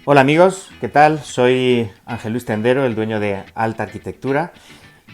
Hola amigos, ¿qué tal? Soy Ángel Luis Tendero, el dueño de Alta Arquitectura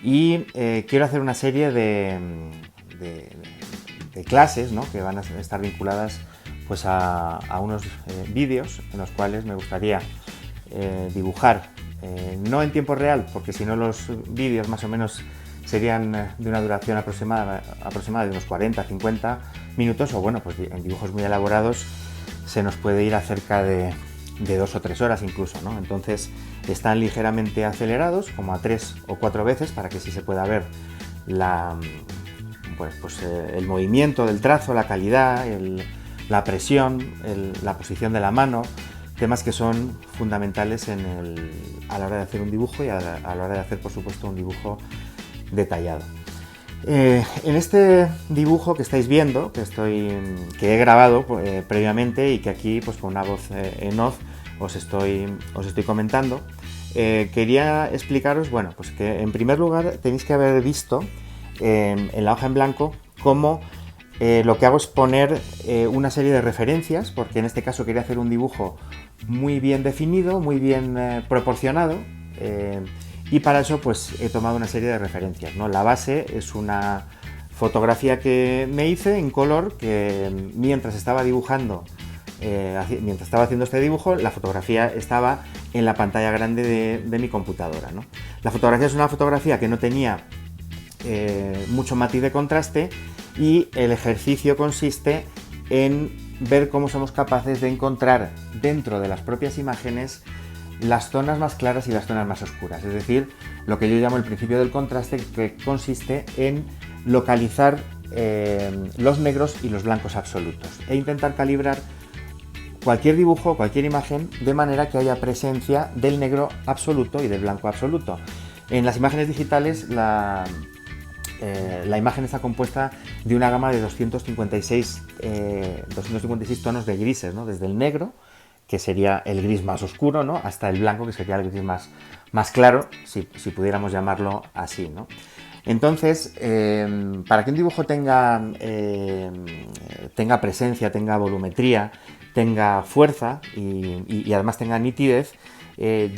y quiero hacer una serie de- de clases, ¿no? Que van a estar vinculadas pues, a unos vídeos en los cuales me gustaría dibujar, no en tiempo real, porque si no los vídeos más o menos serían de una duración aproximada de unos 40-50 minutos, o bueno, pues en dibujos muy elaborados se nos puede ir a cerca de 2 o 3 horas incluso, ¿no? Entonces están ligeramente acelerados, como a 3 o 4 veces, para que sí se pueda ver la, el movimiento del trazo, la calidad, la presión, la posición de la mano, temas que son fundamentales a la hora de hacer un dibujo y a la hora de hacer, por supuesto, un dibujo detallado. En este dibujo que estáis viendo, que he grabado previamente y que aquí pues con una voz en off os estoy comentando, quería explicaros, bueno, pues que en primer lugar tenéis que haber visto en la hoja en blanco cómo lo que hago es poner una serie de referencias, porque en este caso quería hacer un dibujo muy bien definido, muy bien proporcionado, y para eso pues he tomado una serie de referencias, ¿no? La base es una fotografía que me hice en color, que mientras estaba dibujando, mientras estaba haciendo este dibujo, la fotografía estaba en la pantalla grande de mi computadora, ¿no? La fotografía es una fotografía que no tenía mucho matiz de contraste, y el ejercicio consiste en ver cómo somos capaces de encontrar dentro de las propias imágenes las zonas más claras y las zonas más oscuras, es decir, lo que yo llamo el principio del contraste, que consiste en localizar los negros y los blancos absolutos e intentar calibrar cualquier dibujo, cualquier imagen, de manera que haya presencia del negro absoluto y del blanco absoluto. En las imágenes digitales la imagen está compuesta de una gama de 256 tonos de grises, ¿no? Desde el negro, que sería el gris más oscuro, ¿no? Hasta el blanco, que sería el gris más claro, si pudiéramos llamarlo así, ¿no? Entonces, para que un dibujo tenga presencia, tenga volumetría, tenga fuerza y además tenga nitidez,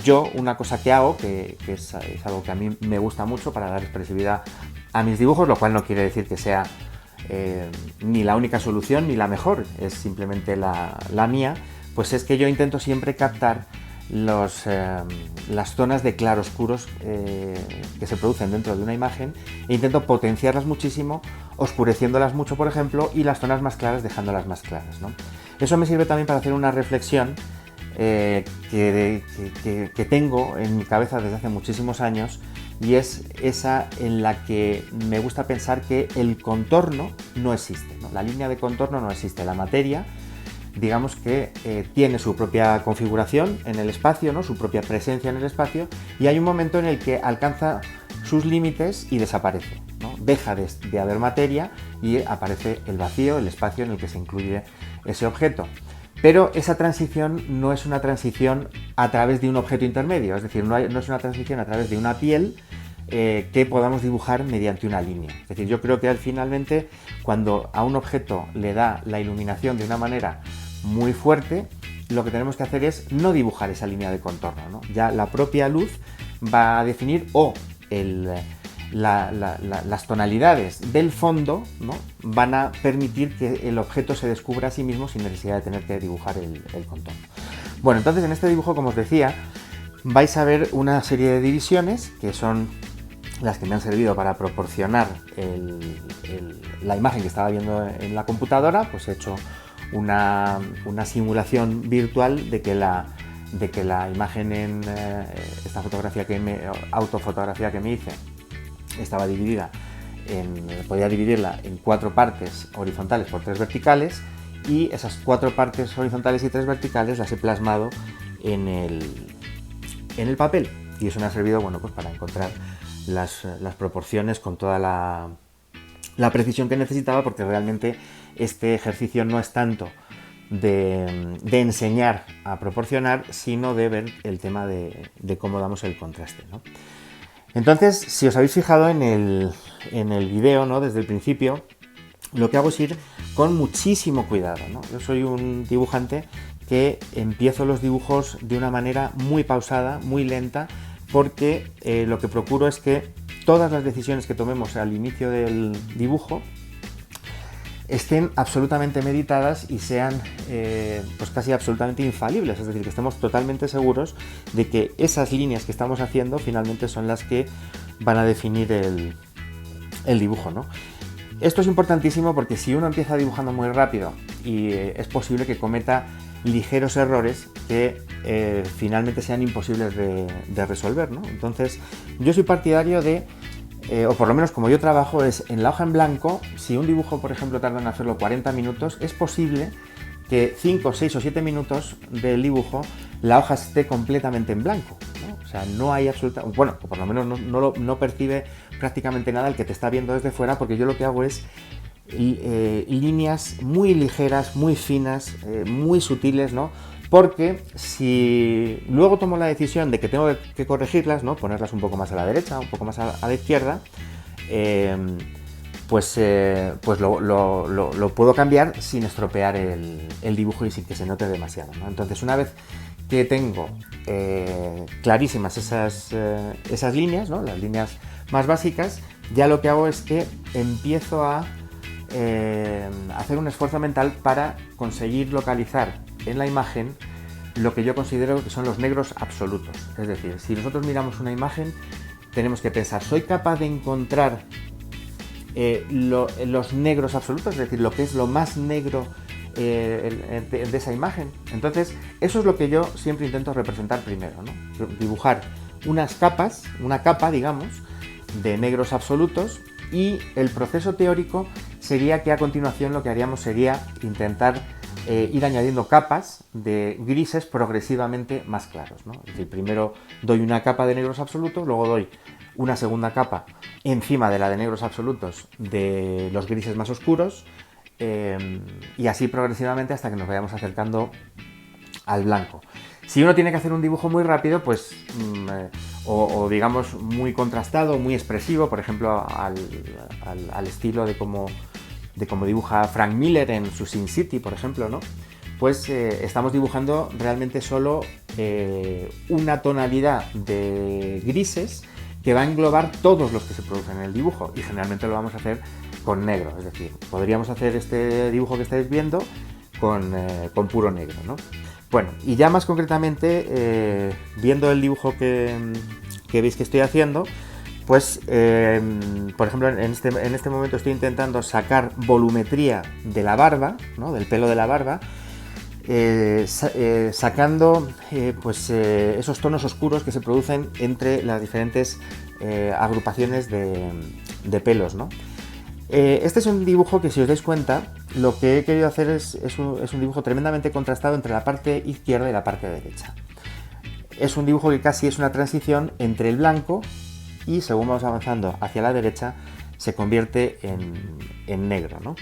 yo una cosa que hago, que es algo que a mí me gusta mucho para dar expresividad a mis dibujos, lo cual no quiere decir que sea ni la única solución ni la mejor, es simplemente la mía, pues es que yo intento siempre captar las zonas de claroscuros que se producen dentro de una imagen, e intento potenciarlas muchísimo, oscureciéndolas mucho, por ejemplo, y las zonas más claras dejándolas más claras, ¿no? Eso me sirve también para hacer una reflexión que tengo en mi cabeza desde hace muchísimos años, y es esa en la que me gusta pensar que el contorno no existe, ¿no? La línea de contorno no existe. La materia, digamos que tiene su propia configuración en el espacio, ¿no? Su propia presencia en el espacio, y hay un momento en el que alcanza sus límites y desaparece, ¿no? Deja de haber materia y aparece el vacío, el espacio en el que se incluye ese objeto. Pero esa transición no es una transición a través de un objeto intermedio, es decir, no es una transición a través de una piel que podamos dibujar mediante una línea. Es decir, yo creo que finalmente, cuando a un objeto le da la iluminación de una manera muy fuerte, lo que tenemos que hacer es no dibujar esa línea de contorno, ¿no? Ya la propia luz va a definir, o las tonalidades del fondo, ¿no? Van a permitir que el objeto se descubra a sí mismo sin necesidad de tener que dibujar el contorno. Bueno, entonces en este dibujo, como os decía, vais a ver una serie de divisiones que son las que me han servido para proporcionar la imagen que estaba viendo en la computadora. Pues he hecho una simulación virtual de que la imagen en esta autofotografía que me hice estaba dividida podía dividirla en 4 partes horizontales por 3 verticales, y esas 4 partes horizontales y 3 verticales las he plasmado en el papel, y eso me ha servido, bueno, pues para encontrar las proporciones con toda la precisión que necesitaba, porque realmente este ejercicio no es tanto de enseñar a proporcionar, sino de ver el tema de cómo damos el contraste, ¿no? Entonces, si os habéis fijado en el vídeo, ¿no? Desde el principio, lo que hago es ir con muchísimo cuidado, ¿no? Yo soy un dibujante que empiezo los dibujos de una manera muy pausada, muy lenta, porque lo que procuro es que todas las decisiones que tomemos al inicio del dibujo estén absolutamente meditadas y sean pues casi absolutamente infalibles, es decir, que estemos totalmente seguros de que esas líneas que estamos haciendo finalmente son las que van a definir el dibujo, ¿no? Esto es importantísimo porque si uno empieza dibujando muy rápido y es posible que cometa ligeros errores que finalmente sean imposibles de resolver, ¿no? Entonces, yo soy partidario de, o por lo menos como yo trabajo, es en la hoja en blanco. Si un dibujo, por ejemplo, tarda en hacerlo 40 minutos, es posible que 5, 6 o 7 minutos del dibujo la hoja esté completamente en blanco, ¿no? O sea, no hay absoluta... Bueno, o por lo menos no percibe prácticamente nada el que te está viendo desde fuera, porque yo lo que hago es líneas muy ligeras, muy finas, muy sutiles, ¿no? Porque si luego tomo la decisión de que tengo que corregirlas, ¿no? Ponerlas un poco más a la derecha, un poco más a la izquierda, pues lo puedo cambiar sin estropear el dibujo y sin que se note demasiado, ¿no? Entonces, una vez que tengo clarísimas esas líneas, ¿no? Las líneas más básicas, ya lo que hago es que empiezo a hacer un esfuerzo mental para conseguir localizar en la imagen lo que yo considero que son los negros absolutos. Es decir, si nosotros miramos una imagen, tenemos que pensar, ¿soy capaz de encontrar los negros absolutos? Es decir, lo que es lo más negro de esa imagen. Entonces, eso es lo que yo siempre intento representar primero, ¿no? Dibujar unas capas, una capa, digamos, de negros absolutos, y el proceso teórico sería que a continuación lo que haríamos sería intentar ir añadiendo capas de grises progresivamente más claros, ¿no? Es decir, primero doy una capa de negros absolutos, luego doy una segunda capa encima de la de negros absolutos de los grises más oscuros, y así progresivamente hasta que nos vayamos acercando al blanco. Si uno tiene que hacer un dibujo muy rápido, pues o digamos muy contrastado, muy expresivo, por ejemplo al estilo de cómo dibuja Frank Miller en su Sin City, por ejemplo, ¿no? Pues estamos dibujando realmente solo una tonalidad de grises que va a englobar todos los que se producen en el dibujo, y generalmente lo vamos a hacer con negro. Es decir, podríamos hacer este dibujo que estáis viendo con puro negro, ¿no? Bueno, y ya más concretamente, viendo el dibujo que veis que estoy haciendo, pues, por ejemplo, en este momento estoy intentando sacar volumetría de la barba, ¿no? Del pelo de la barba, sacando pues, esos tonos oscuros que se producen entre las diferentes agrupaciones de pelos, ¿no? Este es un dibujo que, si os dais cuenta, lo que he querido hacer es un dibujo tremendamente contrastado entre la parte izquierda y la parte derecha. Es un dibujo que casi es una transición entre el blanco y, según vamos avanzando hacia la derecha, se convierte en negro, ¿no?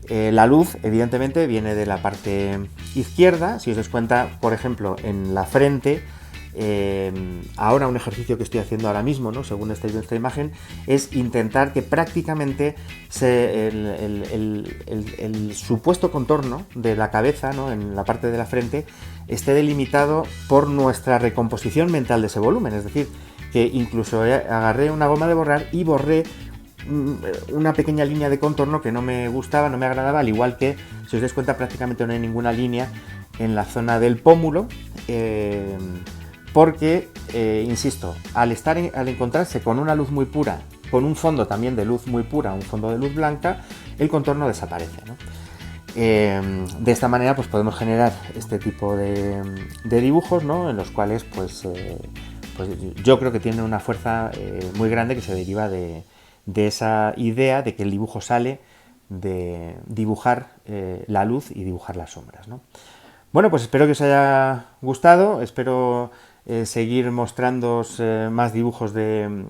La luz, evidentemente, viene de la parte izquierda. Si os dais cuenta, por ejemplo, en la frente, ahora un ejercicio que estoy haciendo ahora mismo, ¿no? Según estáis viendo esta imagen, es intentar que prácticamente el supuesto contorno de la cabeza, ¿no? En la parte de la frente, esté delimitado por nuestra recomposición mental de ese volumen. Es decir, que incluso agarré una goma de borrar y borré una pequeña línea de contorno que no me gustaba, no me agradaba, al igual que, si os dais cuenta, prácticamente no hay ninguna línea en la zona del pómulo, porque, insisto, al encontrarse con una luz muy pura, con un fondo también de luz muy pura, un fondo de luz blanca, el contorno desaparece, ¿no? De esta manera, pues podemos generar este tipo de dibujos, ¿no? En los cuales, pues yo creo que tiene una fuerza muy grande que se deriva de esa idea de que el dibujo sale de dibujar la luz y dibujar las sombras, ¿no? Bueno, pues espero que os haya gustado, espero seguir mostrándoos más dibujos de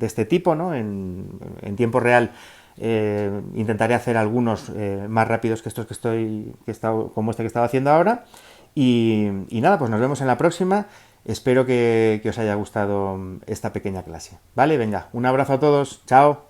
este tipo, ¿no? En tiempo real intentaré hacer algunos más rápidos que estos como este que estaba haciendo ahora, y nada, pues nos vemos en la próxima. Espero que os haya gustado esta pequeña clase. ¿Vale? Venga, un abrazo a todos. Chao.